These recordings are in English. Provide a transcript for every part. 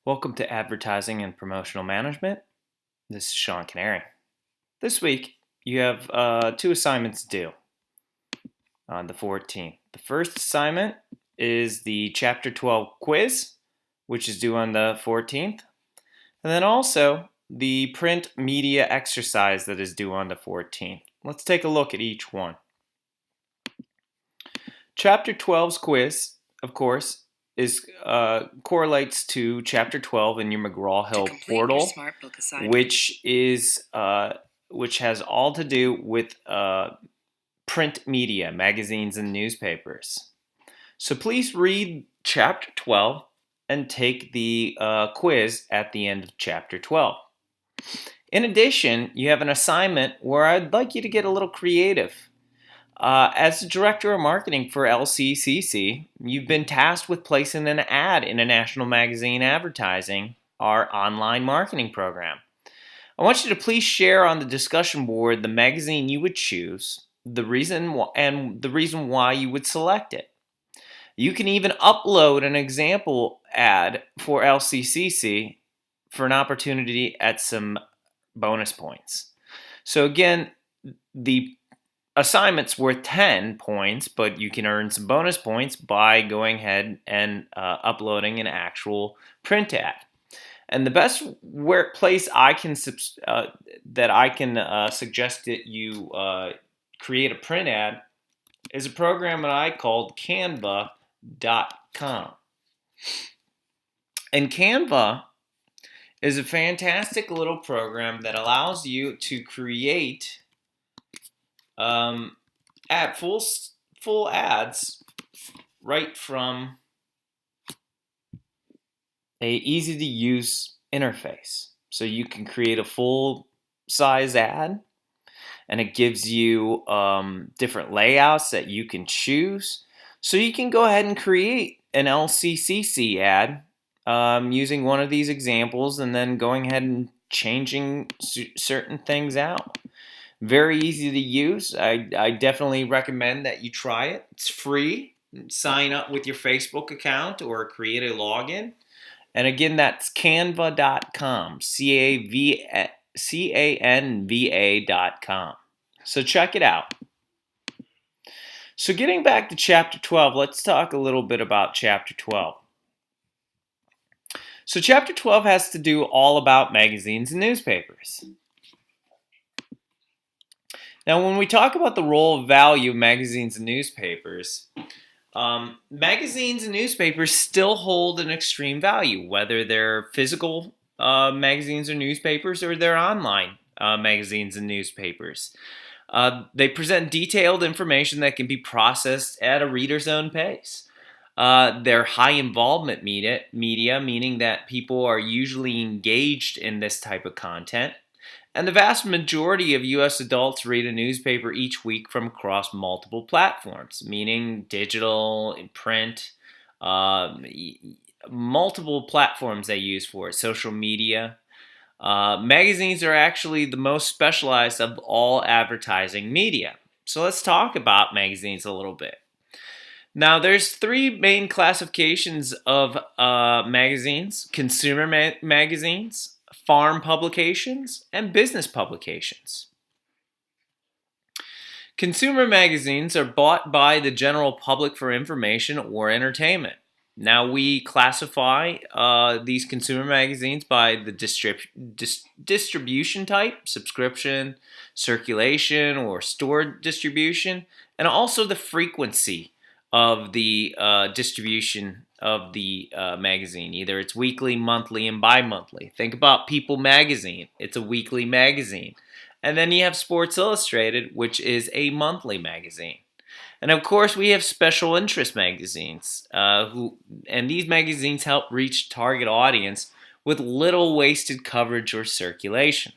Welcome to Advertising and Promotional Management. This is Sean Canary. This week, you have two assignments due on the 14th. The first assignment is the Chapter 12 quiz, which is due on the 14th. And then also the print media exercise that is due on the 14th. Let's take a look at each one. Chapter 12's quiz, of course, correlates to Chapter 12 in your McGraw-Hill portal, which has all to do with print media, magazines and newspapers. So please read Chapter 12 and take the quiz at the end of Chapter 12. In addition, you have an assignment where I'd like you to get a little creative. As the Director of Marketing for LCCC, you've been tasked with placing an ad in a national magazine advertising our online marketing program. I want you to please share on the discussion board the magazine you would choose, the reason why you would select it. You can even upload an example ad for LCCC for an opportunity at some bonus points. So again, the assignment's worth 10 points, but you can earn some bonus points by going ahead and uploading an actual print ad. And the best place I can suggest that you create a print ad is a program that I called Canva.com. And Canva is a fantastic little program that allows you to create full ads right from a easy to use interface. So you can create a full size ad, and it gives you different layouts that you can choose. So you can go ahead and create an LCCC ad using one of these examples and then going ahead and changing certain things out. Very easy to use. I definitely recommend that you try it. It's free. Sign up with your Facebook account or create a login. And again, that's canva.com, Canva.com. So check it out. So getting back to Chapter 12, let's talk a little bit about Chapter 12. So Chapter 12 has to do all about magazines and newspapers. Now, when we talk about the role of value of magazines and newspapers, magazines and newspapers still hold an extreme value, whether they're physical magazines or newspapers or they're online magazines and newspapers. They present detailed information that can be processed at a reader's own pace. They're high involvement media, meaning that people are usually engaged in this type of content. And the vast majority of U.S. adults read a newspaper each week from across multiple platforms, meaning digital, and print, multiple platforms they use for it, social media. Magazines are actually the most specialized of all advertising media. So let's talk about magazines a little bit. Now, there's three main classifications of magazines: consumer magazines, farm publications, and business publications. Consumer magazines are bought by the general public for information or entertainment. Now, we classify these consumer magazines by the distribution type, subscription, circulation, or store distribution, and also the frequency of the distribution of the magazine. Either it's weekly, monthly, and bi-monthly. Think about People magazine. It's a weekly magazine. And then you have Sports Illustrated, which is a monthly magazine. And of course, we have special interest magazines, and these magazines help reach target audience with little wasted coverage or circulation.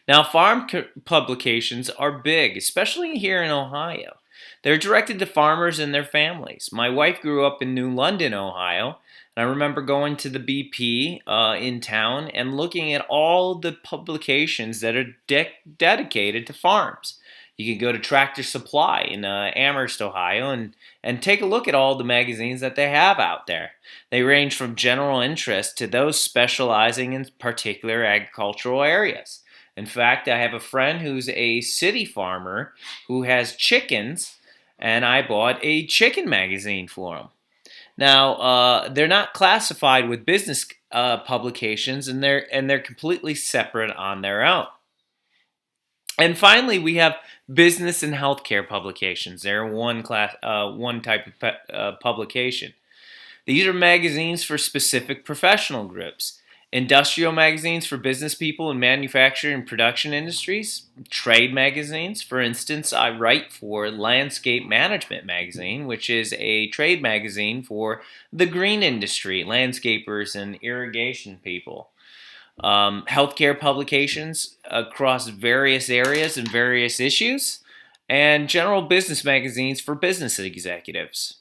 Now, farm publications are big, especially here in Ohio. They're directed to farmers and their families. My wife grew up in New London, Ohio, and I remember going to the BP in town and looking at all the publications that are dedicated to farms. You can go to Tractor Supply in Amherst, Ohio, and take a look at all the magazines that they have out there. They range from general interest to those specializing in particular agricultural areas. In fact, I have a friend who's a city farmer who has chickens, and I bought a chicken magazine for him. Now, they're not classified with business publications, and they're completely separate on their own. And finally, we have business and healthcare publications. They're one type of publication. These are magazines for specific professional groups. Industrial magazines for business people in manufacturing and production industries. Trade magazines. For instance, I write for Landscape Management Magazine, which is a trade magazine for the green industry, landscapers and irrigation people. Healthcare publications across various areas and various issues. And general business magazines for business executives.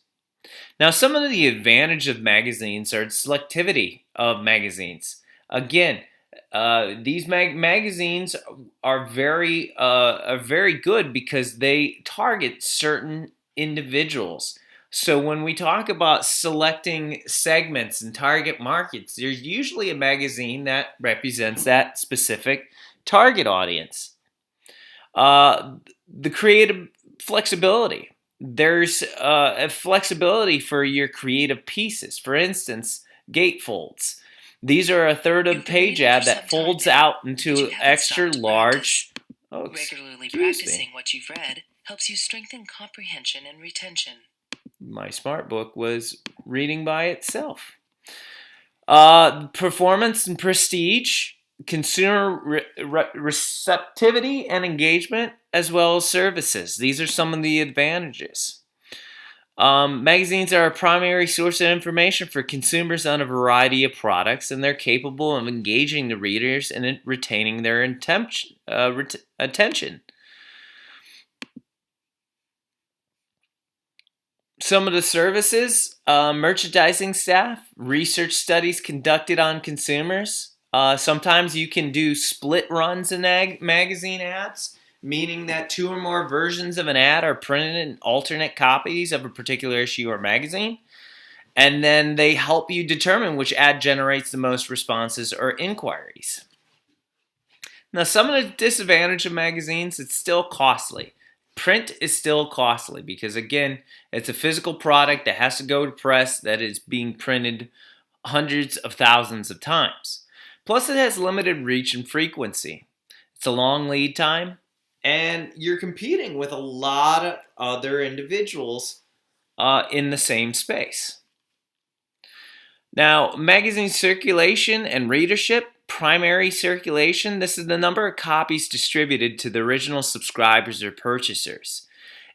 Now, some of the advantage of magazines are selectivity of magazines. Again, these magazines are very good because they target certain individuals. So when we talk about selecting segments and target markets, there's usually a magazine that represents that specific target audience. The creative flexibility. There's a flexibility for your creative pieces. For instance, gatefolds. These are a third of page ad that folds out into extra large. Regularly practicing what you've read helps you strengthen comprehension and retention. My smart book was reading by itself. Performance and prestige. Consumer receptivity and engagement, as well as services. These are some of the advantages. Magazines are a primary source of information for consumers on a variety of products, and they're capable of engaging the readers and retaining their attention. Some of the services, merchandising staff, research studies conducted on consumers. Sometimes you can do split runs in magazine ads, meaning that 2 or more versions of an ad are printed in alternate copies of a particular issue or magazine, and then they help you determine which ad generates the most responses or inquiries. Now, some of the disadvantage of magazines, it's still costly. Print is still costly because, again, it's a physical product that has to go to press that is being printed hundreds of thousands of times. Plus, it has limited reach and frequency. It's a long lead time, and you're competing with a lot of other individuals in the same space. Now, magazine circulation and readership. Primary circulation, this is the number of copies distributed to the original subscribers or purchasers.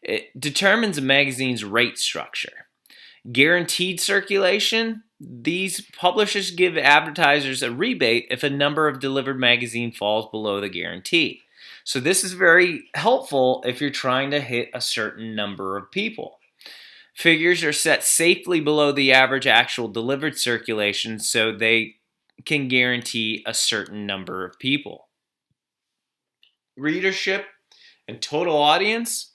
It determines a magazine's rate structure. Guaranteed circulation, these publishers give advertisers a rebate if a number of delivered magazine falls below the guarantee. So this is very helpful if you're trying to hit a certain number of people. Figures are set safely below the average actual delivered circulation so they can guarantee a certain number of people. Readership and total audience.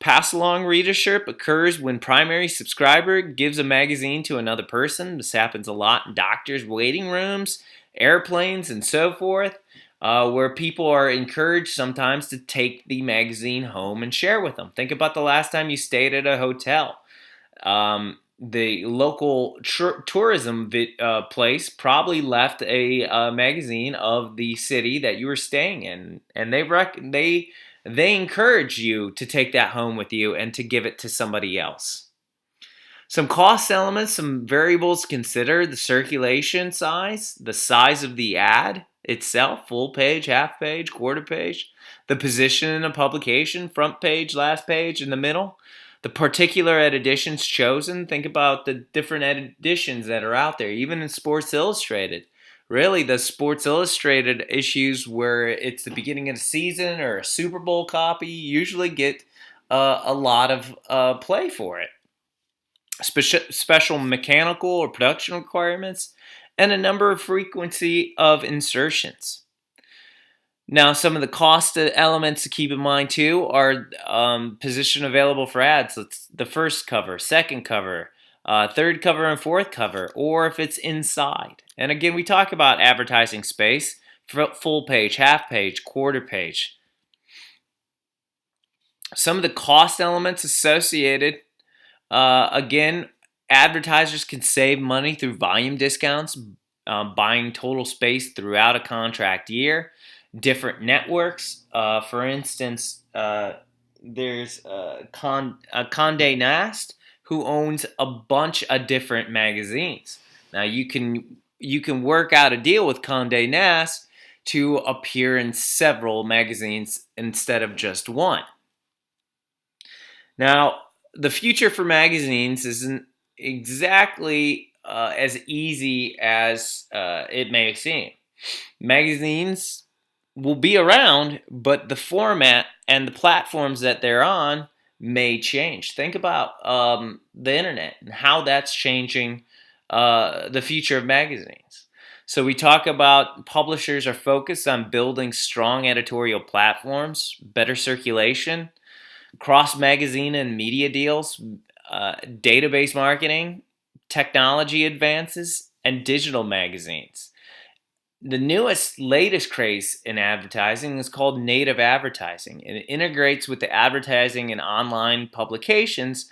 Pass-along readership occurs when primary subscriber gives a magazine to another person. This happens a lot in doctors' waiting rooms, airplanes, and so forth, where people are encouraged sometimes to take the magazine home and share with them. Think about the last time you stayed at a hotel. The local tourism place probably left a magazine of the city that you were staying in, and they encourage you to take that home with you and to give it to somebody else. Some cost elements, some variables to consider: the circulation size, the size of the ad itself, full page, half page, quarter page, the position in a publication, front page, last page, in the middle. The particular editions chosen, think about the different editions that are out there, even in Sports Illustrated. Really, the Sports Illustrated issues where it's the beginning of the season or a Super Bowl copy usually get a lot of play for it. Special mechanical or production requirements, and a number of frequency of insertions. Now, some of the cost elements to keep in mind too are position available for ads. It's the first cover, second cover, third cover, and fourth cover, or if it's inside. And again, we talk about advertising space, full page, half page, quarter page. Some of the cost elements associated, again, advertisers can save money through volume discounts, buying total space throughout a contract year. Different networks. For instance, there's Condé Nast who owns a bunch of different magazines. Now you can work out a deal with Condé Nast to appear in several magazines instead of just one. Now, the future for magazines isn't exactly as easy as it may seem. Magazines will be around, but the format and the platforms that they're on may change. Think about the internet and how that's changing the future of magazines. So we talk about publishers are focused on building strong editorial platforms, better circulation, cross-magazine and media deals, database marketing, technology advances, and digital magazines. The latest craze in advertising is called native advertising, and it integrates with the advertising and online publications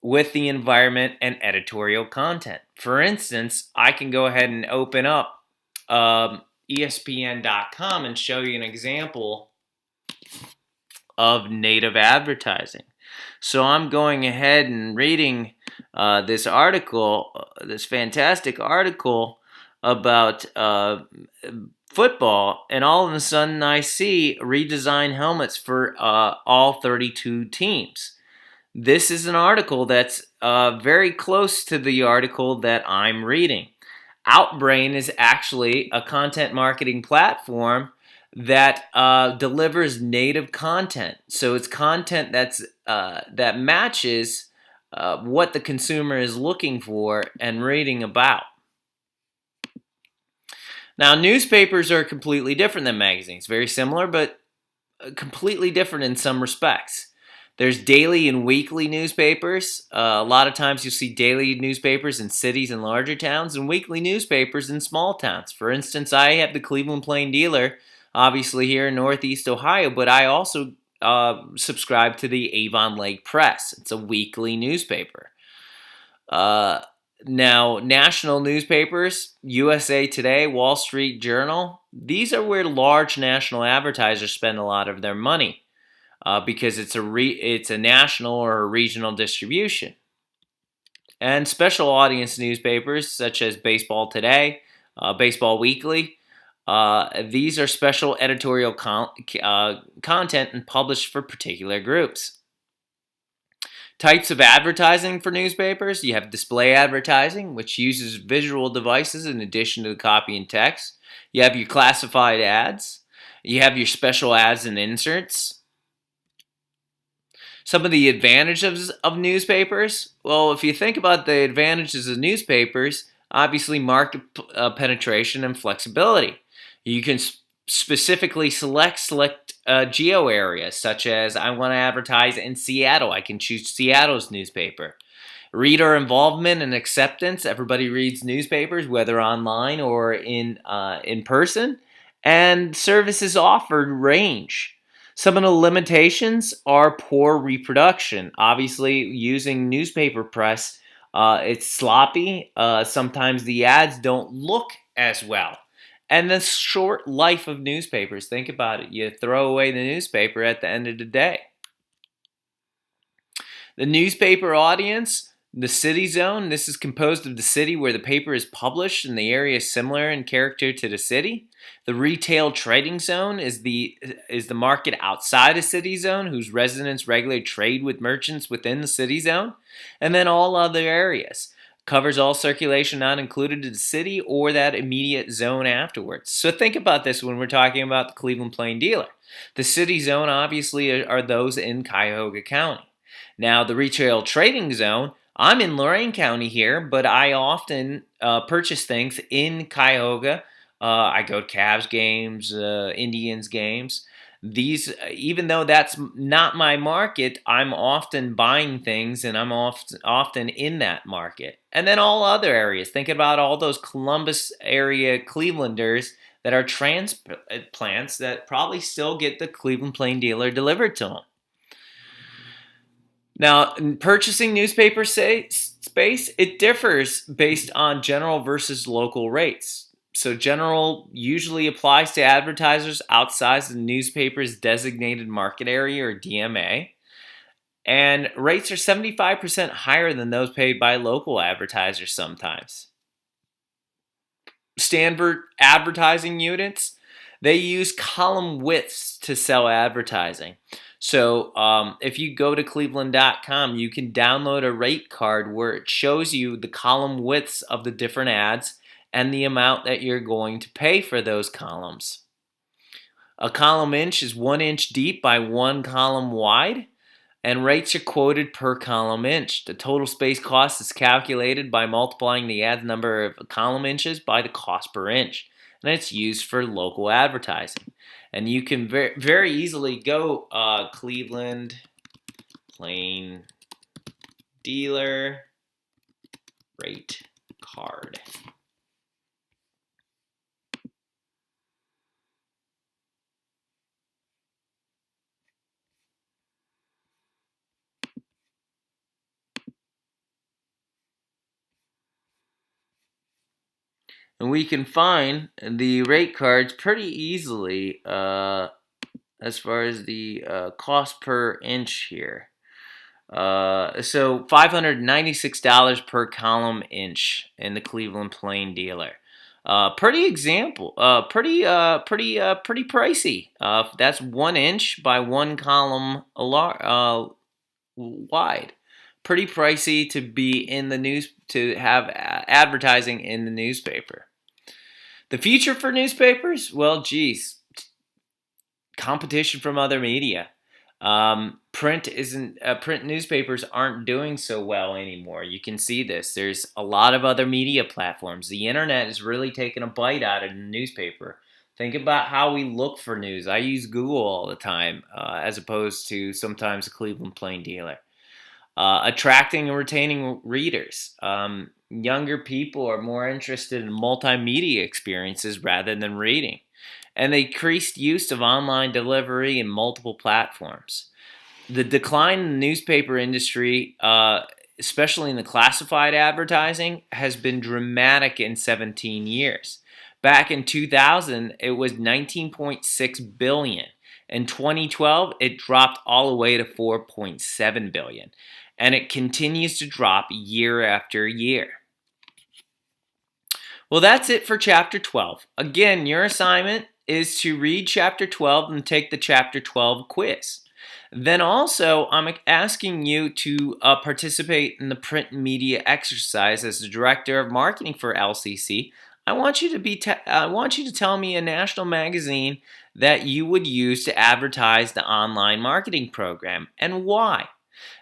with the environment and editorial content. For instance, I can go ahead and open up ESPN.com and show you an example of native advertising. So I'm going ahead and reading this article, this fantastic article about football, and all of a sudden I see redesigned helmets for all 32 teams. This is an article that's very close to the article that I'm reading. Outbrain is actually a content marketing platform that delivers native content. So it's content that matches what the consumer is looking for and reading about. Now, newspapers are completely different than magazines. Very similar, but completely different in some respects. There's daily and weekly newspapers. A lot of times you'll see daily newspapers in cities and larger towns and weekly newspapers in small towns. For instance, I have the Cleveland Plain Dealer, obviously here in Northeast Ohio, but I also subscribe to the Avon Lake Press. It's a weekly newspaper. Now, national newspapers, USA Today, Wall Street Journal, these are where large national advertisers spend a lot of their money because it's a national or a regional distribution. And special audience newspapers such as Baseball Today, Baseball Weekly, these are special editorial content and published for particular groups. Types of advertising for newspapers. You have display advertising, which uses visual devices in addition to the copy and text. You have your classified ads. You have your special ads and inserts. Some of the advantages of newspapers. Well, if you think about the advantages of newspapers, obviously market penetration and flexibility. You can specifically select geo areas, such as I want to advertise in Seattle. I can choose Seattle's newspaper. Reader involvement and acceptance. Everybody reads newspapers, whether online or in person. And services offered range. Some of the limitations are poor reproduction. Obviously, using newspaper press, it's sloppy. Sometimes the ads don't look as well. And the short life of newspapers. Think about it. You throw away the newspaper at the end of the day. The newspaper audience, the city zone. This is composed of the city where the paper is published and the area is similar in character to the city. The retail trading zone is the market outside a city zone whose residents regularly trade with merchants within the city zone. And then all other areas. Covers all circulation not included in the city or that immediate zone afterwards. So think about this when we're talking about the Cleveland Plain Dealer. The city zone obviously are those in Cuyahoga County. Now the retail trading zone, I'm in Lorain County here, but I often purchase things in Cuyahoga I go to Cavs games, Indians games. These, even though that's not my market, I'm often buying things, and I'm often in that market. And then all other areas. Think about all those Columbus area Clevelanders that are transplants that probably still get the Cleveland Plain Dealer delivered to them. Now, in purchasing newspaper space, it differs based on general versus local rates. So, general usually applies to advertisers outside the newspaper's designated market area or DMA, and rates are 75% higher than those paid by local advertisers sometimes. Standard advertising units, they use column widths to sell advertising. So if you go to cleveland.com, you can download a rate card where it shows you the column widths of the different ads and the amount that you're going to pay for those columns. A column inch is 1 inch deep by 1 column wide, and rates are quoted per column inch. The total space cost is calculated by multiplying the ad number of column inches by the cost per inch, and it's used for local advertising. And you can very easily go Cleveland Plain Dealer rate card. And we can find the rate cards pretty easily as far as the cost per inch here. So $596 per column inch in the Cleveland Plain Dealer. Pretty pricey. That's 1 inch by 1 column wide. Pretty pricey to be in the news, to have advertising in the newspaper. The future for newspapers? Well, geez, competition from other media. Print newspapers aren't doing so well anymore. You can see this. There's a lot of other media platforms. The internet is really taking a bite out of the newspaper. Think about how we look for news. I use Google all the time, as opposed to sometimes the Cleveland Plain Dealer. Attracting and retaining readers. Younger people are more interested in multimedia experiences rather than reading. And the increased use of online delivery and multiple platforms. The decline in the newspaper industry, especially in the classified advertising, has been dramatic in 17 years. Back in 2000, it was $19.6 billion. In 2012, it dropped all the way to $4.7 billion. And it continues to drop year after year. Well, that's it for Chapter 12. Again, your assignment is to read Chapter 12 and take the Chapter 12 quiz. Then also, I'm asking you to participate in the print media exercise as the Director of Marketing for LCC. I want you to tell me a national magazine that you would use to advertise the online marketing program and why.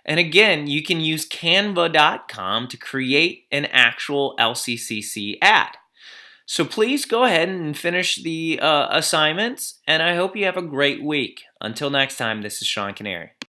And again, you can use Canva.com to create an actual LCCC ad. So please go ahead and finish the assignments, and I hope you have a great week. Until next time, this is Sean Canary.